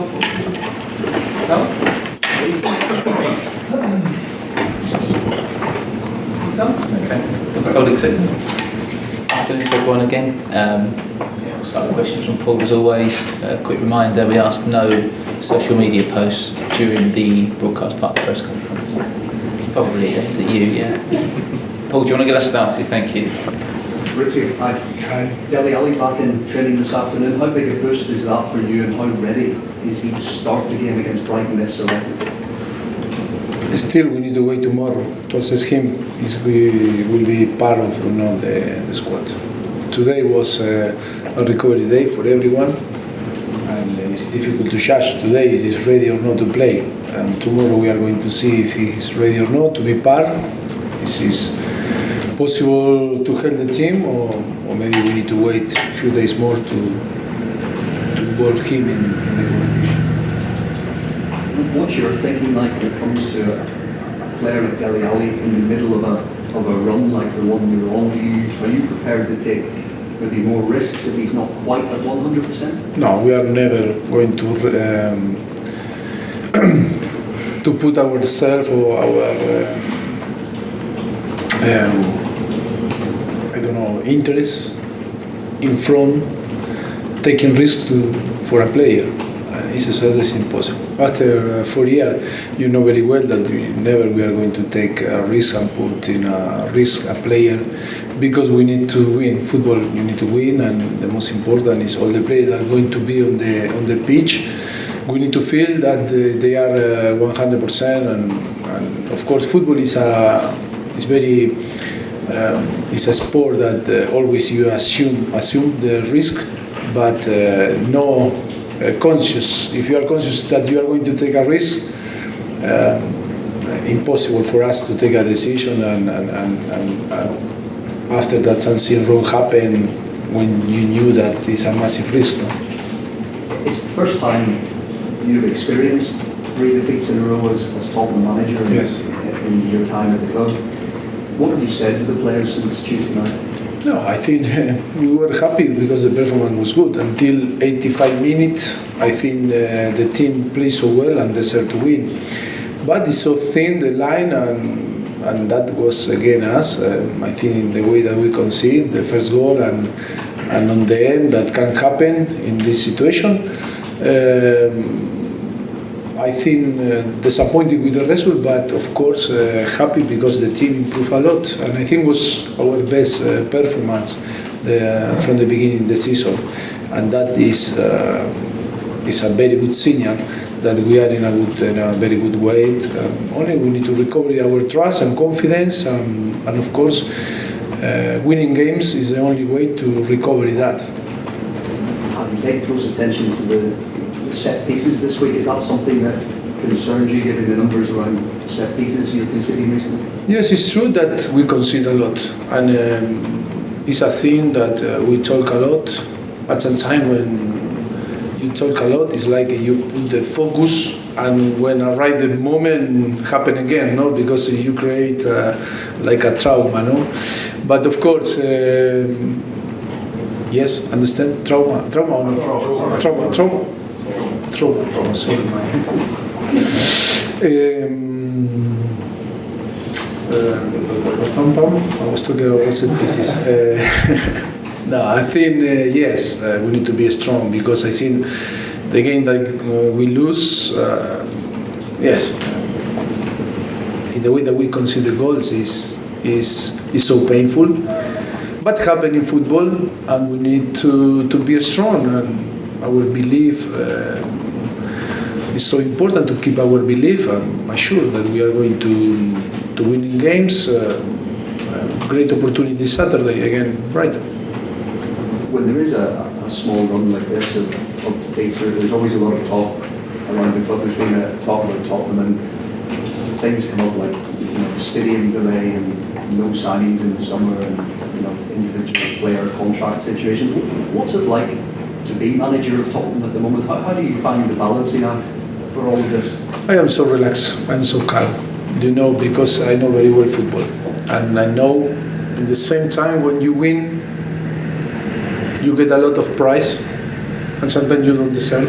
goal? No? No? Okay. What's colleagues say? Good to everyone again. We'll start with questions from Paul as always. A quick reminder, we ask no social media posts during the broadcast part of the press conference. Probably aimed at you, yeah. Paul, do you want to get us started? Thank you. Mauricio, hi. Hi. Dele Alli back in training this afternoon. How big a boost is that for you, and how ready is he to start the game against Brighton if selected? Still, we need to wait tomorrow to assess him. He will be part of the squad. Today was a recovery day for everyone, and it's difficult to judge today if he's ready or not to play. And tomorrow we are going to see if he's ready or not to be part. Is it possible to help the team, or maybe we need to wait a few days more to involve him in the competition? What's your thinking like when it comes to a player like Dele Alli in the middle of a run like the one we were on? Are you prepared to take maybe more risks if he's not quite at 100%? No, we are never going to put ourselves or our interests in front, taking risks for a player. It's impossible. After 4 years, you know very well that we are going to take a risk and put in a risk a player, because we need to win. Football, you need to win, and the most important is all the players that are going to be on the pitch. We need to feel that they are 100%, and of course, football is it's a sport that always you assume the risk, but no conscious. If you are conscious that you are going to take a risk, impossible for us to take a decision, and after that something wrong happened when you knew that it's a massive risk. No? It's the first time you've experienced 3 defeats in a row as Tottenham manager. Yes. In your time at the club. What have you said to the players since Tuesday night? No, I think we were happy because the performance was good. Until 85 minutes, I think the team played so well and deserved to win. But it's so thin, the line, and that was again us. I think the way that we concede the first goal and on the end, that can happen in this situation. I think disappointed with the result, but of course happy because the team improved a lot, and I think it was our best performance from the beginning of the season, and that is a very good signal that we are in a very good way. Only we need to recover our trust and confidence, and of course winning games is the only way to recover that. Have you paid close attention to the set pieces this week? Is that something that concerns you, given the numbers around set pieces you're conceding recently? Yes, it's true that we concede a lot, and it's a thing that we talk a lot. At some time when you talk a lot, it's like you put the focus, and when arrive the moment happen again, no, because you create like a trauma, no. But of course, yes, understand trauma or not? Trauma. Sorry. I was talking about set pieces. No, I think yes, we need to be strong, because I think the game that we lose, yes, in the way that we concede the goals is so painful. But happen in football, and we need to be strong, and our belief. It's so important to keep our belief. I'm sure that we are going to win in games. Great opportunity Saturday again, Brighton. When there is a small run like this of defeats, there's always a lot of talk around the club. There's been a talk about Tottenham, and things come up like the stadium delay and no signings in the summer, and individual player contract situation. What's it like to be manager of Tottenham at the moment? How do you find the balancing act for all of this? I am so relaxed. I'm so calm. Because I know very well football, and I know at the same time when you win, you get a lot of prize, and sometimes you don't deserve.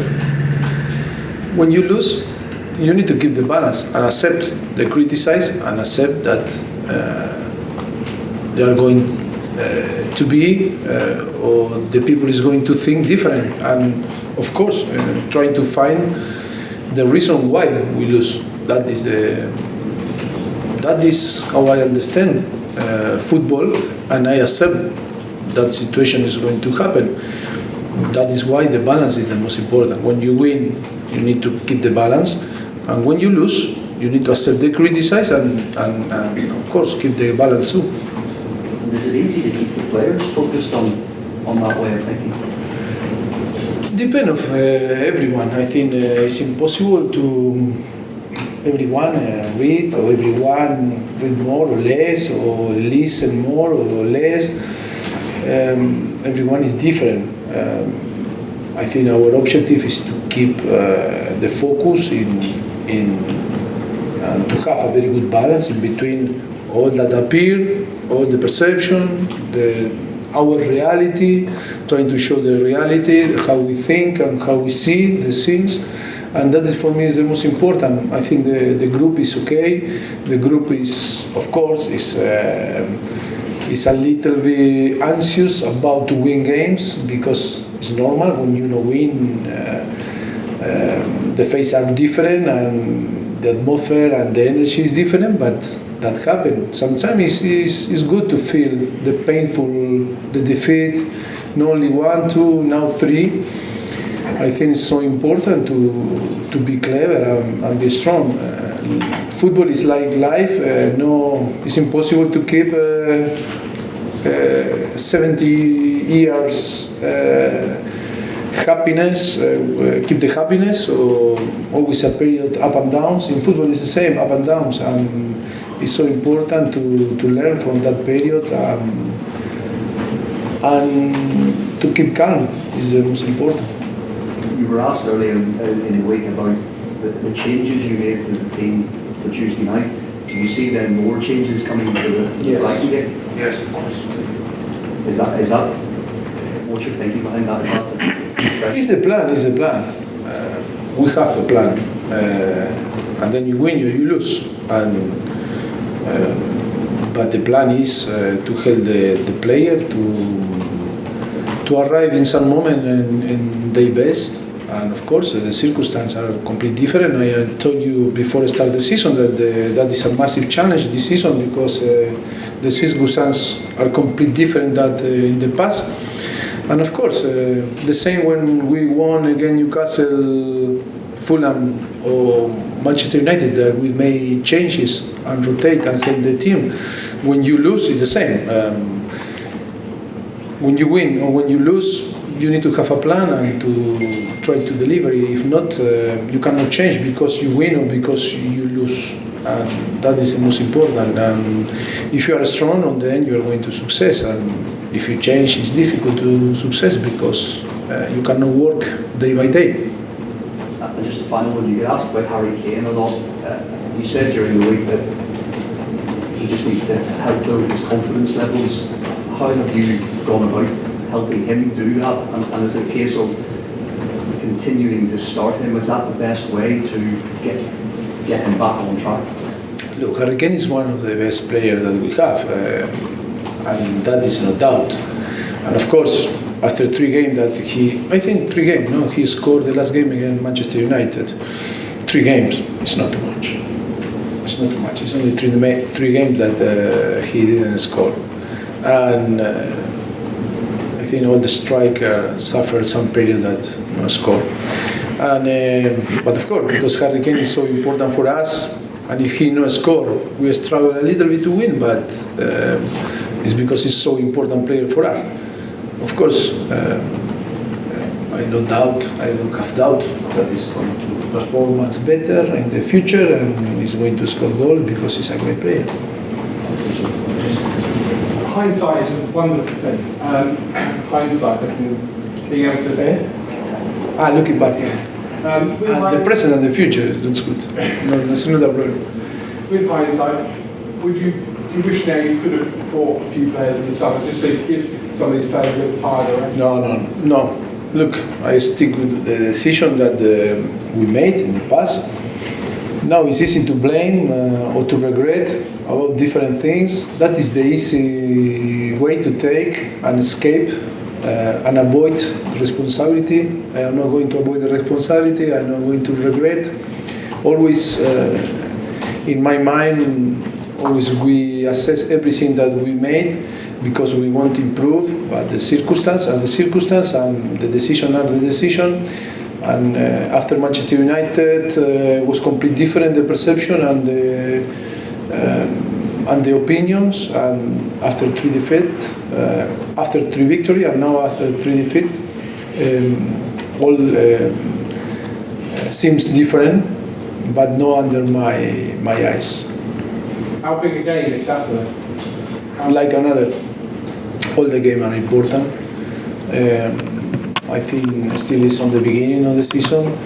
when you lose, you need to keep the balance and accept the criticize and accept that they are going to be or the people is going to think different, and of course trying to find the reason why we lose. That is how I understand football, and I accept that situation is going to happen. That is why the balance is the most important. When you win, you need to keep the balance, and when you lose, you need to accept the criticize and of course keep the balance too. And is it easy to keep the players focused on that way of thinking? Depend of everyone. I think it's impossible to everyone read, or everyone read more or less, or listen more or less. Everyone is different. I think our objective is to keep the focus in to have a very good balance in between all that appear, all the perception, our reality, trying to show the reality, how we think and how we see the things. And that is, for me, is the most important. I think the group is okay. The group is, of course, is a little bit anxious about to win games, because it's normal when you win. The faces are different and the atmosphere and the energy is different, but that happens. Sometimes it's good to feel the painful, the defeat, not only 1, 2, now 3. I think it's so important to be clever and be strong. Football is like life. No, it's impossible to keep 70 years happiness, keep the happiness, or always a period up and downs. In football it's the same, up and downs, and it's so important to learn from that period and to keep calm is the most important. You were asked earlier in the week about the changes you made to the team for Tuesday night. Do you see then more changes coming for the Brighton game? Yes, of course. Is that what you're thinking behind that? It's the plan. We have a plan, and then you win, you lose, and but the plan is to help the player to arrive in some moment in their best. And of course, the circumstances are completely different. I told you before the start of the season that that is a massive challenge this season, because the circumstances are completely different than in the past. And of course, the same when we won against Newcastle, Fulham, or Manchester United, that we made changes and rotate and help the team. When you lose, it's the same. When you win or when you lose, you need to have a plan and to try to deliver. If not, you cannot change because you win or because you lose. And that is the most important. And if you are strong, on the end you are going to success. And if you change, it's difficult to success because you cannot work day by day. And just a final one, you get asked about Harry Kane a lot. You said during the week that he just needs to help build his confidence levels. How have you gone about helping him do that? And is it a case of continuing to start him? Is that the best way to get him back on track? Look, Harry Kane is one of the best players that we have, and that is no doubt. And of course, after 3 games he scored the last game against Manchester United. 3 games, it's not too much. It's not too much. It's only 3 games that he didn't score. And I think all the strikers suffered some period that score. And but of course, because Harry Kane is so important for us, and if he no score, we struggle a little bit to win. But it's because he's so important player for us. Of course, I don't have doubt that he's going to perform much better in the future, and he's going to score goals because he's a great player. Hindsight is a wonderful thing. Hindsight, being able to... Looking back, yeah. The present and the future looks good. No, that's another problem. With hindsight, do you wish now you could have bought a few players in the summer just so you give some of these players a little time or rest? No. Look, I stick with the decision that we made in the past. Now it's easy to blame or to regret about different things. That is the easy way to take and escape and avoid responsibility. I am not going to avoid the responsibility. I am not going to regret. Always in my mind, always we assess everything that we made because we want to improve, but the circumstance are the circumstance and the decision are the decision. And after Manchester United was completely different, the perception and the opinions. And after 3 defeats, after 3 victory, and now after 3 defeat, all seems different, but no under my eyes. How big a game is Saturday? Like another. All the games are important. I think still is on the beginning of the season.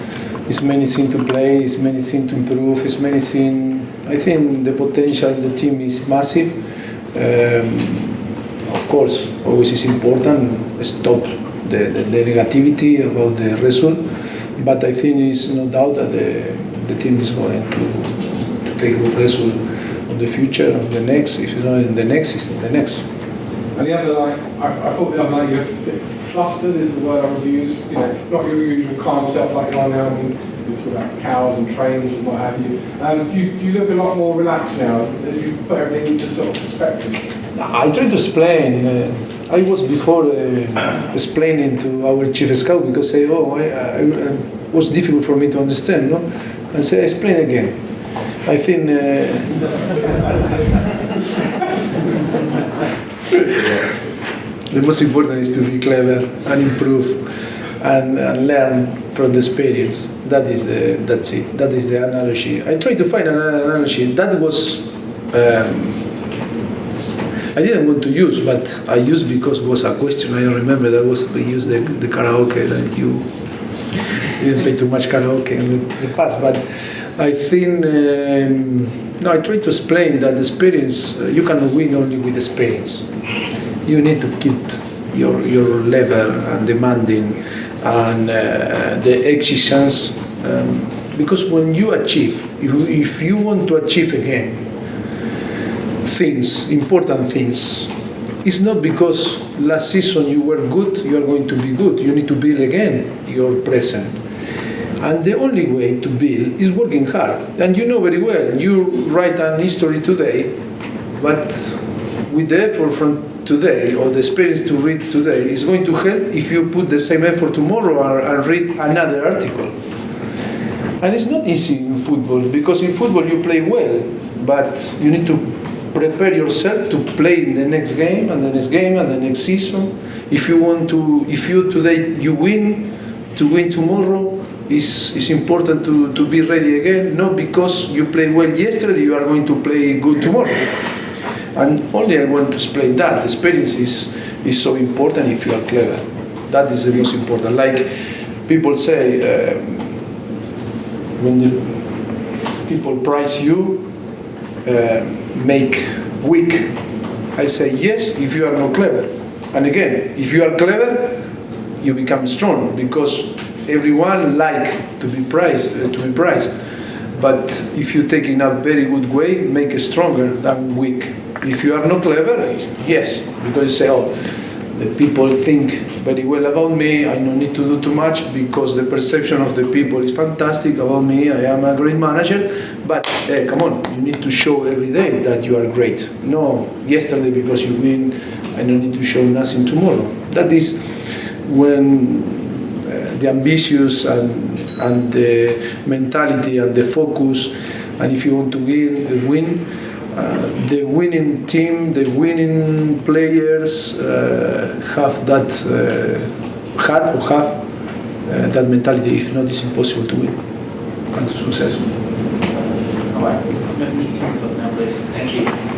It's many things to play, it's many things to improve, it's many things. I think the potential of the team is massive. Of course, always is important, stop the negativity about the result. But I think it's no doubt that the team is going to take good result on the future, on the next. If you know, in the next is the next. And the other night, I thought the other night you were a bit flustered is the word I would use. You know, not your usual calm self like you are now. I mean, you talk about cows and trains and what have you. Do you look a lot more relaxed now? Do you put everything into sort of perspective? I try to explain. I was before explaining to our chief scout because it was difficult for me to understand. No, I say explain again. I think. The most important is to be clever and improve and learn from the experience. That's it. That is the analogy. I tried to find another analogy. That was I didn't want to use, but I used because it was a question. I remember that was we used the karaoke that you didn't play too much karaoke in the past. But I think I tried to explain that the experience you cannot win only with experience. You need to keep your level and demanding and the exigence because when you achieve, if you want to achieve again things, important things, it's not because last season you were good, you are going to be good. You need to build again your present. And the only way to build is working hard. And you know very well, you write an history today, but with the effort from today or the experience to read today is going to help if you put the same effort tomorrow and read another article. And it's not easy in football because in football you play well, but you need to prepare yourself to play in the next game and the next game and the next season. If you today you win, to win tomorrow is important to be ready again. Not because you played well yesterday you are going to play good tomorrow. And only I want to explain that the experience is so important if you are clever. That is the most important. Like people say, when the people price you, make weak. I say yes if you are not clever. And again, if you are clever, you become strong because everyone like to be prized. But if you take in a very good way, make it stronger than weak. If you are not clever, yes, because you say, the people think very well about me, I don't need to do too much because the perception of the people is fantastic about me, I am a great manager, but come on, you need to show every day that you are great. No, yesterday because you win, I don't need to show nothing tomorrow. That is when the ambitious and the mentality and the focus, and if you want to win, the winning team, the winning players have that that mentality. If not, it's impossible to win and to success. All right. Now, please. Thank you.